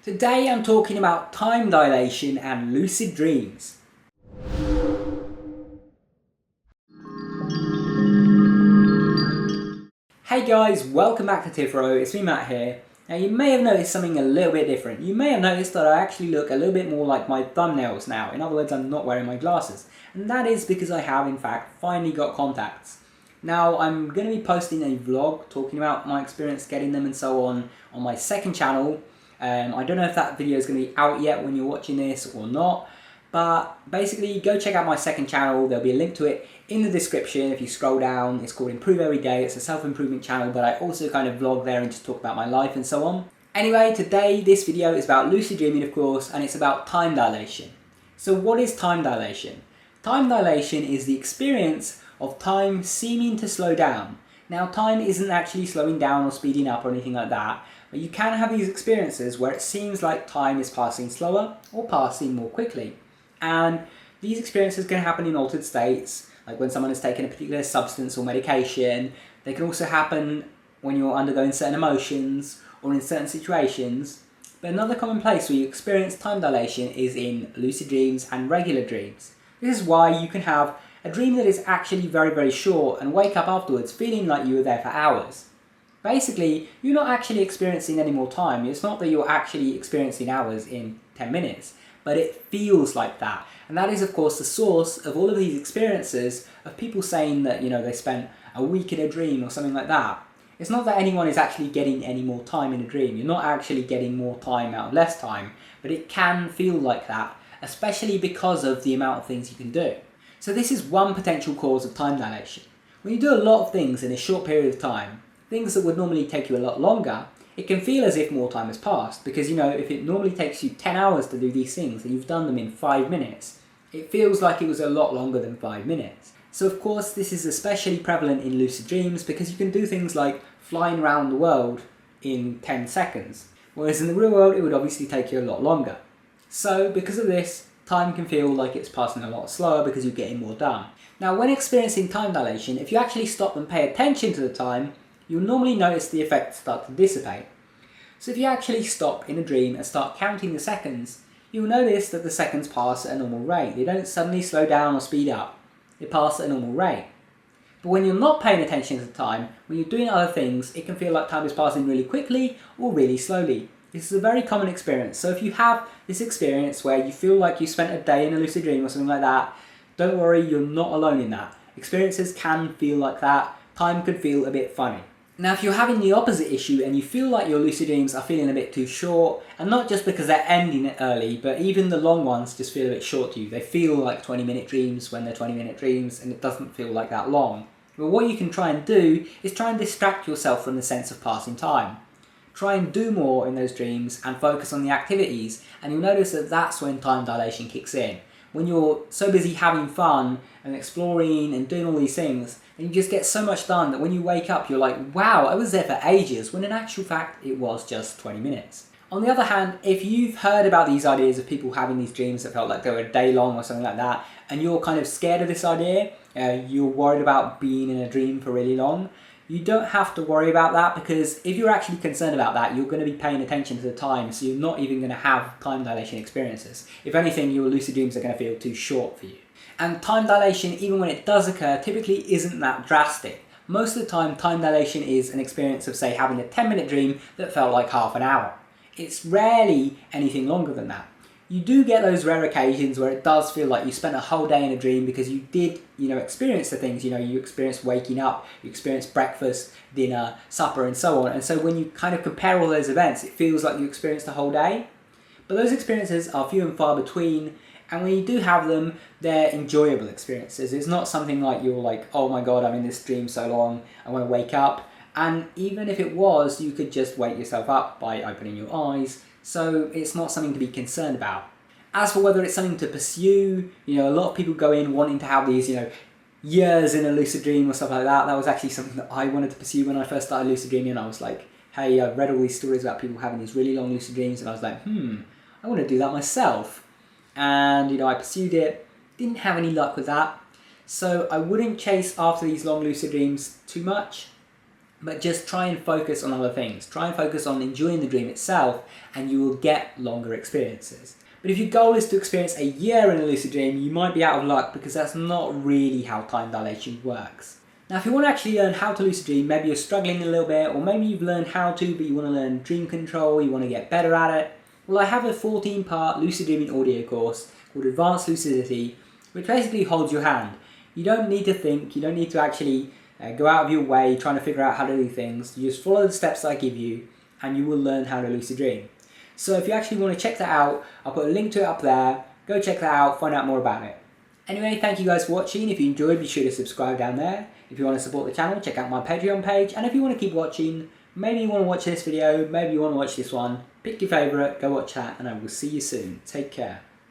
Today I'm talking about time dilation and lucid dreams. Hey guys, welcome back to Tipharot, it's me Matt here. Now you may have noticed something a little bit different. You may have noticed that I actually look a little bit more like my thumbnails now. In other words, I'm not wearing my glasses. And that is because I have in fact finally got contacts. Now I'm going to be posting a vlog talking about my experience getting them and so on my second channel. I don't know if that video is going to be out yet when you're watching this or not, but basically go check out my second channel. There'll be a link to it in the description if you scroll down. It's called Improve Every Day. It's a self-improvement channel, but I also kind of vlog there and just talk about my life and so on. Anyway, today this video is about lucid dreaming, of course, and it's about time dilation. So what is time dilation? Time dilation is the experience of time seeming to slow down. Now time isn't actually slowing down or speeding up or anything like that, but you can have these experiences where it seems like time is passing slower or passing more quickly. And these experiences can happen in altered states, like when someone has taken a particular substance or medication. They can also happen when you're undergoing certain emotions or in certain situations. But another common place where you experience time dilation is in lucid dreams and regular dreams. This is why you can have a dream that is actually very, very short and wake up afterwards feeling like you were there for hours. Basically, you're not actually experiencing any more time. It's not that you're actually experiencing hours in 10 minutes, but it feels like that. And that is, of course, the source of all of these experiences of people saying that, they spent a week in a dream or something like that. It's not that anyone is actually getting any more time in a dream. You're not actually getting more time out of less time, but it can feel like that, especially because of the amount of things you can do. So this is one potential cause of time dilation. When you do a lot of things in a short period of time, things that would normally take you a lot longer, it can feel as if more time has passed, because if it normally takes you 10 hours to do these things and you've done them in 5 minutes, it feels like it was a lot longer than 5 minutes. So of course this is especially prevalent in lucid dreams because you can do things like flying around the world in 10 seconds, whereas in the real world it would obviously take you a lot longer. So because of this, time can feel like it's passing a lot slower because you're getting more done. Now when experiencing time dilation, if you actually stop and pay attention to the time, you'll normally notice the effects start to dissipate. So if you actually stop in a dream and start counting the seconds, you'll notice that the seconds pass at a normal rate. They don't suddenly slow down or speed up. They pass at a normal rate. But when you're not paying attention to the time, when you're doing other things, it can feel like time is passing really quickly or really slowly. This is a very common experience. So if you have this experience where you feel like you spent a day in a lucid dream or something like that, don't worry, you're not alone in that. Experiences can feel like that. Time can feel a bit funny. Now if you're having the opposite issue and you feel like your lucid dreams are feeling a bit too short, and not just because they're ending early, but even the long ones just feel a bit short to you. They feel like 20-minute dreams when they're 20-minute dreams, and it doesn't feel like that long. But what you can try and do is try and distract yourself from the sense of passing time. Try and do more in those dreams and focus on the activities, and you'll notice that that's when time dilation kicks in. When you're so busy having fun and exploring and doing all these things, and you just get so much done that when you wake up you're like, wow, I was there for ages, when in actual fact it was just 20 minutes. On the other hand, if you've heard about these ideas of people having these dreams that felt like they were a day long or something like that, and you're kind of scared of this idea, you're worried about being in a dream for really long, you don't have to worry about that, because if you're actually concerned about that, you're going to be paying attention to the time, so you're not even going to have time dilation experiences. If anything, your lucid dreams are going to feel too short for you. And time dilation, even when it does occur, typically isn't that drastic. Most of the time dilation is an experience of, say, having a 10-minute dream that felt like half an hour. It's rarely anything longer than that. You do get those rare occasions where it does feel like you spent a whole day in a dream because you did, experience the things. You experienced waking up, you experienced breakfast, dinner, supper, and so on. And so when you kind of compare all those events, it feels like you experienced a whole day. But those experiences are few and far between. And when you do have them, they're enjoyable experiences. It's not something like you're like, oh my god, I'm in this dream so long, I want to wake up. And even if it was, you could just wake yourself up by opening your eyes. So it's not something to be concerned about. As for whether it's something to pursue, a lot of people go in wanting to have these, years in a lucid dream or stuff like that. That was actually something that I wanted to pursue when I first started lucid dreaming. I was like, hey, I've read all these stories about people having these really long lucid dreams, and I was like, I want to do that myself. And I pursued it, didn't have any luck with that. So I wouldn't chase after these long lucid dreams too much. But just try and focus on other things. Try and focus on enjoying the dream itself, and you will get longer experiences. But if your goal is to experience a year in a lucid dream, you might be out of luck, because that's not really how time dilation works. Now, if you want to actually learn how to lucid dream, maybe you're struggling a little bit, or maybe you've learned how to, but you want to learn dream control, you want to get better at it, well, I have a 14-part lucid dreaming audio course called Advanced Lucidity, which basically holds your hand. You don't need to think, you don't need to actually go out of your way trying to figure out how to do things. You just follow the steps that I give you, and you will learn how to lucid dream. So if you actually want to check that out, I'll put a link to it up there. Go check that out, find out more about it. Anyway, thank you guys for watching. If you enjoyed, be sure to subscribe down there. If you want to support the channel, check out my Patreon page. And if you want to keep watching, maybe you want to watch this video, maybe you want to watch this one, pick your favourite, go watch that, and I will see you soon. Take care.